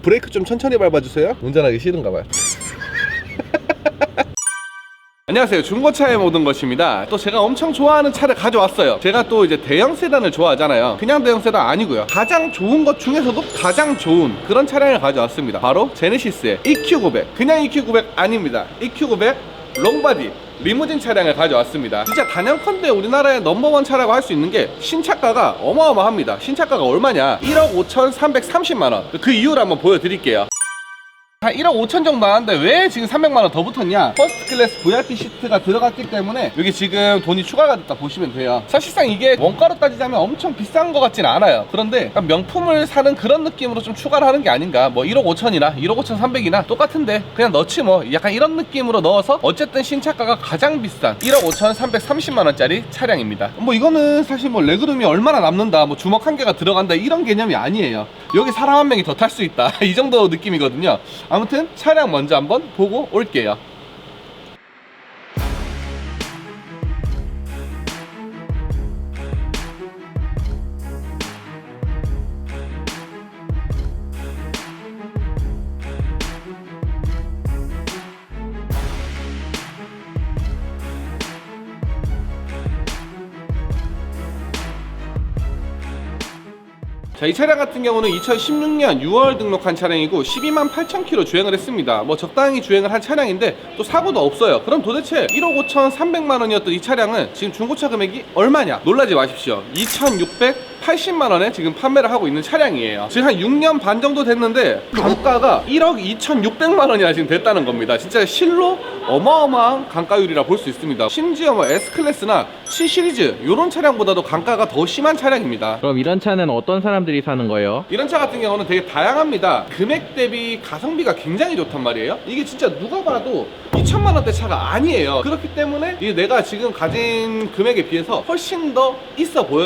브레이크 좀 천천히 밟아주세요. 운전하기 싫은가 봐요. 안녕하세요, 중고차의 모든 것입니다. 또 제가 엄청 좋아하는 차를 가져왔어요. 제가 또 이제 대형 세단을 좋아하잖아요. 그냥 대형 세단 아니고요, 가장 좋은 것 중에서도 가장 좋은 그런 차량을 가져왔습니다. 바로 제네시스의 EQ900. 그냥 EQ900 아닙니다. EQ900 롱바디 리무진 차량을 가져왔습니다. 진짜 단연컨대 우리나라의 넘버원 차라고 할 수 있는 게 신차가가 어마어마합니다. 신차가가 얼마냐? 1억 5,330만원. 그 이유를 한번 보여드릴게요. 한 1억 5천 정도 하는데 왜 지금 300만원 더 붙었냐? 퍼스트 클래스 VIP 시트가 들어갔기 때문에 여기 지금 돈이 추가가 됐다 보시면 돼요. 사실상 이게 원가로 따지자면 엄청 비싼 것 같진 않아요. 그런데 명품을 사는 그런 느낌으로 좀 추가를 하는 게 아닌가. 뭐 1억 5천이나 1억 5천 3백이나 똑같은데 그냥 넣지 뭐. 약간 이런 느낌으로 넣어서 어쨌든 신차가가 가장 비싼 1억 5천 330만원짜리 차량입니다. 뭐 이거는 사실 뭐 레그룸이 얼마나 남는다, 뭐 주먹 한 개가 들어간다, 이런 개념이 아니에요. 여기 사람 한 명이 더 탈 수 있다 이 정도 느낌이거든요. 아무튼 차량 먼저 한번 보고 올게요. 자, 이 차량 같은 경우는 2016년 6월 등록한 차량이고 12만 8천 킬로 주행을 했습니다. 뭐 적당히 주행을 한 차량인데 또 사고도 없어요. 그럼 도대체 1억 5천 3백만원이었던 이 차량은 지금 중고차 금액이 얼마냐? 놀라지 마십시오. 2,680만원에 지금 판매를 하고 있는 차량이에요. 지금 한 6년 반 정도 됐는데 단가가 1억 2,600만원이나 지금 됐다는 겁니다. 진짜 실로 어마어마한 강가율이라 볼 수 있습니다. 심지어 뭐 S클래스나 C 시리즈 이런 차량보다도 강가가 더 심한 차량입니다. 그럼 이런 차는 어떤 사람들이 사는 거예요? 이런 차 같은 경우는 되게 다양합니다. 금액 대비 가성비가 굉장히 좋단 말이에요. 이게 진짜 누가 봐도 2천만원대 차가 아니에요. 그렇기 때문에 이게 내가 지금 가진 금액에 비해서 훨씬 더 있어 보여요.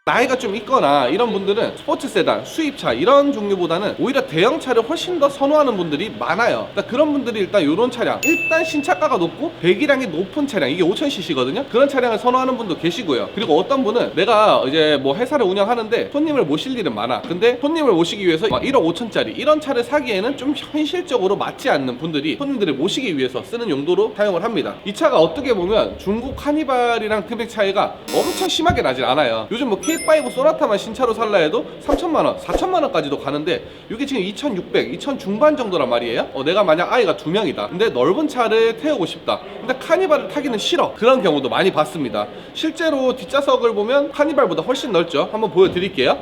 나이가 좀 있거나 이런 분들은 스포츠 세단, 수입차 이런 종류보다는 오히려 대형차를 훨씬 더 선호하는 분들이 많아요. 그러니까 그런 분들이 일단 이런 차량, 일단 신차가가 높고 배기량이 높은 차량, 이게 5000cc거든요 그런 차량을 선호하는 분도 계시고요. 그리고 어떤 분은 내가 이제 뭐 회사를 운영하는데 손님을 모실 일은 많아. 근데 손님을 모시기 위해서 1억 5천짜리 이런 차를 사기에는 좀 현실적으로 맞지 않는 분들이 손님들을 모시기 위해서 쓰는 용도로 사용을 합니다. 이 차가 어떻게 보면 중고 카니발이랑 금액 차이가 엄청 심하게 나질 않아요. 요즘 뭐 K5 소나타만 신차로 살라 해도 3천만원, 4천만원까지도 가는데 이게 지금 2,600, 2천 중반 정도란 말이에요. 내가 만약 아이가 2명이다. 근데 넓은 차를 태우고 싶다. 근데 카니발을 타기는 싫어. 그런 경우도 많이 봤습니다. 실제로 뒷좌석을 보면 카니발보다 훨씬 넓죠. 한번 보여드릴게요.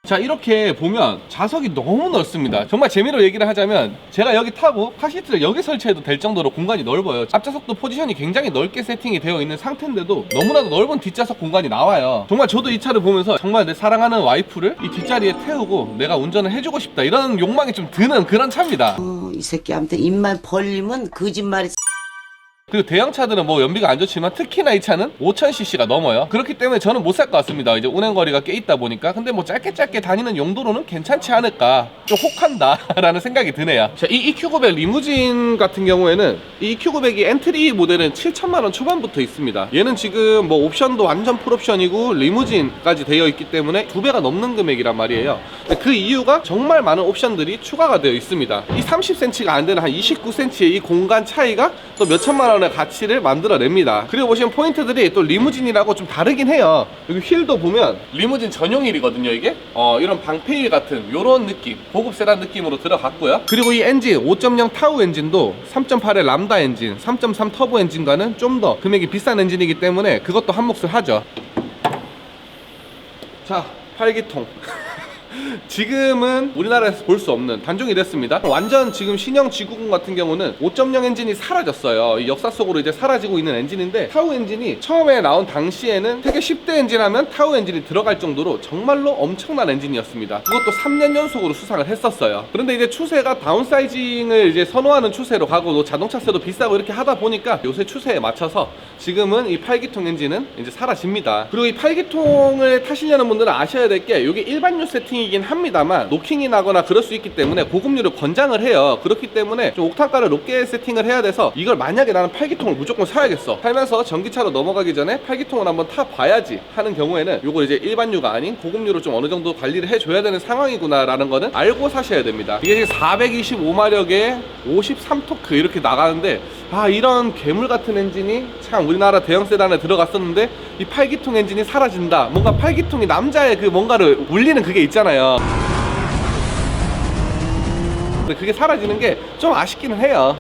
자, 이렇게 보면 좌석이 너무 넓습니다. 정말 재미로 얘기를 하자면 제가 여기 타고 카시트를 여기 설치해도 될 정도로 공간이 넓어요. 앞좌석도 포지션이 굉장히 넓게 세팅이 되어 있는 상태인데도 너무나도 넓은 뒷좌석 공간이 나와요. 정말 저도 이 차를 보면서 정말 내 사랑하는 와이프를 이 뒷자리에 태우고 내가 운전을 해주고 싶다, 이런 욕망이 좀 드는 그런 차입니다. 이 새끼한테 입만 벌리면 거짓말이. 그리고 대형차들은 뭐 연비가 안 좋지만 특히나 이 차는 5000cc가 넘어요. 그렇기 때문에 저는 못 살 것 같습니다. 이제 운행거리가 꽤 있다 보니까. 근데 뭐 짧게 다니는 용도로는 괜찮지 않을까, 좀 혹한다 라는 생각이 드네요. 자, 이 EQ900 리무진 같은 경우에는 이 EQ900이 엔트리 모델은 7천만원 초반부터 있습니다. 얘는 지금 뭐 옵션도 완전 풀옵션이고 리무진까지 되어 있기 때문에 2배가 넘는 금액이란 말이에요. 그 이유가 정말 많은 옵션들이 추가가 되어 있습니다. 이 30cm가 안 되는 한 29cm의 이 공간 차이가 또 몇천만원 가치를 만들어냅니다. 그리고 보시면 포인트들이 또 리무진이라고 좀 다르긴 해요. 여기 휠도 보면 리무진 전용 휠이거든요. 이게 이런 방패 휠 같은 이런 느낌, 고급 세단 느낌으로 들어갔고요. 그리고 이 엔진 5.0 타우 엔진도 3.8의 람다 엔진, 3.3 터보 엔진과는 좀 더 금액이 비싼 엔진이기 때문에 그것도 한 몫을 하죠. 자, 8기통 지금은 우리나라에서 볼 수 없는 단종이 됐습니다. 완전 지금 신형 G90 같은 경우는 5.0 엔진이 사라졌어요. 이 역사 속으로 이제 사라지고 있는 엔진인데, 타우 엔진이 처음에 나온 당시에는 세계 10대 엔진 하면 타우 엔진이 들어갈 정도로 정말로 엄청난 엔진이었습니다. 그것도 3년 연속으로 수상을 했었어요. 그런데 이제 추세가 다운사이징을 이제 선호하는 추세로 가고 자동차세도 비싸고 이렇게 하다 보니까 요새 추세에 맞춰서 지금은 이 8기통 엔진은 이제 사라집니다. 그리고 이 8기통을 타시려는 분들은 아셔야 될 게, 이게 일반유 세팅이긴 되긴 합니다만 노킹이 나거나 그럴 수 있기 때문에 고급류를 권장을 해요. 그렇기 때문에 좀 옥탄가를 높게 세팅을 해야 돼서 이걸 만약에 나는 8기통을 무조건 사야겠어, 살면서 전기차로 넘어가기 전에 8기통을 한번 타봐야지 하는 경우에는 요거 이제 일반류가 아닌 고급류로 좀 어느 정도 관리를 해줘야 되는 상황이구나 라는 거는 알고 사셔야 됩니다. 이게 지금 425마력에 53토크 이렇게 나가는데, 아, 이런 괴물 같은 엔진이 참 우리나라 대형 세단에 들어갔었는데 이 8기통 엔진이 사라진다. 뭔가 8기통이 남자의 그 뭔가를 울리는 그게 있잖아요. 근데 그게 사라지는 게 좀 아쉽기는 해요.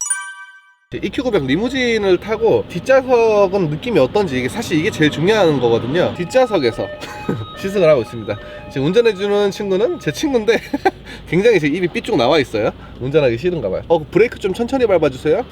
EQ900 리무진을 타고 뒷좌석은 느낌이 어떤지, 이게 사실 이게 제일 중요한 거거든요. 뒷좌석에서 시승을 하고 있습니다. 지금 운전해주는 친구는 제 친구인데 굉장히 제 입이 삐쭉 나와 있어요. 운전하기 싫은가 봐요. 브레이크 좀 천천히 밟아주세요.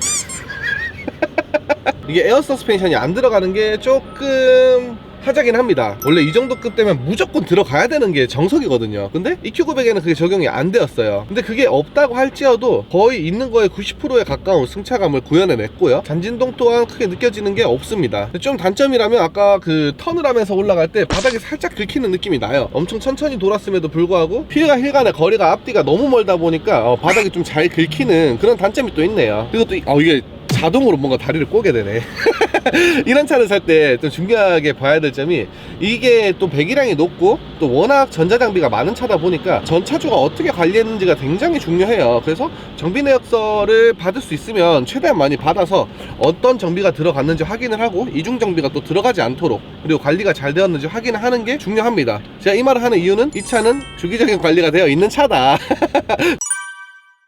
이게 에어 서스펜션이 안 들어가는 게 조금 하자긴 합니다. 원래 이 정도 급 되면 무조건 들어가야 되는 게 정석이거든요. 근데 EQ900에는 그게 적용이 안 되었어요. 근데 그게 없다고 할지어도 거의 있는 거에 90%에 가까운 승차감을 구현해냈고요. 잔진동 또한 크게 느껴지는 게 없습니다. 좀 단점이라면 아까 그 턴을 하면서 올라갈 때 바닥이 살짝 긁히는 느낌이 나요. 엄청 천천히 돌았음에도 불구하고 휠과 휠 간의 거리가 앞뒤가 너무 멀다 보니까 바닥이 좀 잘 긁히는 그런 단점이 또 있네요. 그리고 또 이게 자동으로 뭔가 다리를 꼬게 되네. 이런 차를 살 때 좀 중요하게 봐야 될 점이, 이게 또 배기량이 높고 또 워낙 전자장비가 많은 차다 보니까 전차주가 어떻게 관리했는지가 굉장히 중요해요. 그래서 정비 내역서를 받을 수 있으면 최대한 많이 받아서 어떤 정비가 들어갔는지 확인을 하고 이중 정비가 또 들어가지 않도록, 그리고 관리가 잘 되었는지 확인을 하는 게 중요합니다. 제가 이 말을 하는 이유는 이 차는 주기적인 관리가 되어 있는 차다.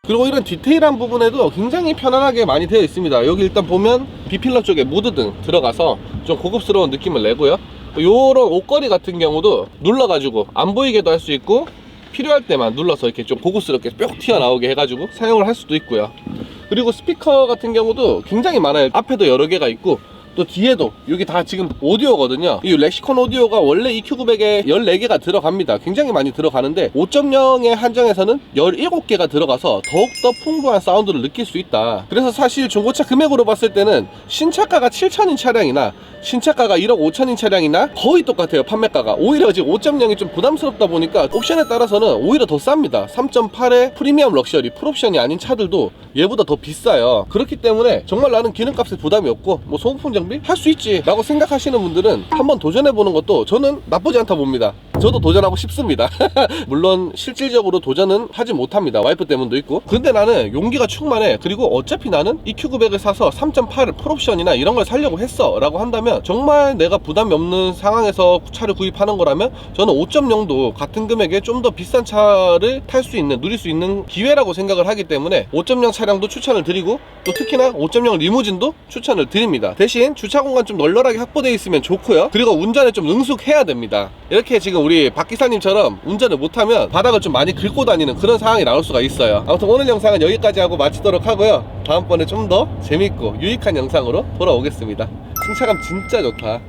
그리고 이런 디테일한 부분에도 굉장히 편안하게 많이 되어 있습니다. 여기 일단 보면 B필러 쪽에 무드등 들어가서 좀 고급스러운 느낌을 내고요. 요런 옷걸이 같은 경우도 눌러가지고 안 보이게도 할 수 있고, 필요할 때만 눌러서 이렇게 좀 고급스럽게 뿅 튀어나오게 해가지고 사용을 할 수도 있고요. 그리고 스피커 같은 경우도 굉장히 많아요. 앞에도 여러 개가 있고 또 뒤에도, 여기 다 지금 오디오거든요. 이 렉시콘 오디오가 원래 EQ900에 14개가 들어갑니다. 굉장히 많이 들어가는데 5.0에 한정해서는 17개가 들어가서 더욱더 풍부한 사운드를 느낄 수 있다. 그래서 사실 중고차 금액으로 봤을 때는 신차가가 7천인 차량이나 신차가가 1억 5천인 차량이나 거의 똑같아요, 판매가가. 오히려 지금 5.0이 좀 부담스럽다 보니까 옵션에 따라서는 오히려 더 쌉니다. 3.8의 프리미엄 럭셔리 풀옵션이 아닌 차들도 얘보다 더 비싸요. 그렇기 때문에 정말 나는 기름값에 부담이 없고 뭐 소모품 정비 할 수 있지 라고 생각하시는 분들은 한번 도전해보는 것도 저는 나쁘지 않다 봅니다. 저도 도전하고 싶습니다. 물론 실질적으로 도전은 하지 못합니다. 와이프 때문도 있고. 근데 나는 용기가 충만해. 그리고 어차피 나는 EQ900을 사서 3.8 풀옵션이나 이런 걸 사려고 했어 라고 한다면, 정말 내가 부담이 없는 상황에서 차를 구입하는 거라면 저는 5.0도 같은 금액에 좀 더 비싼 차를 탈 수 있는, 누릴 수 있는 기회라고 생각을 하기 때문에 5.0 차량도 추천을 드리고, 또 특히나 5.0 리무진도 추천을 드립니다. 대신 주차 공간 좀 널널하게 확보되어 있으면 좋고요. 그리고 운전에 좀 능숙해야 됩니다. 이렇게 지금 우리 박 기사님처럼 운전을 못하면 바닥을 좀 많이 긁고 다니는 그런 상황이 나올 수가 있어요. 아무튼 오늘 영상은 여기까지 하고 마치도록 하고요. 다음번에 좀 더 재밌고 유익한 영상으로 돌아오겠습니다. 승차감 진짜 좋다.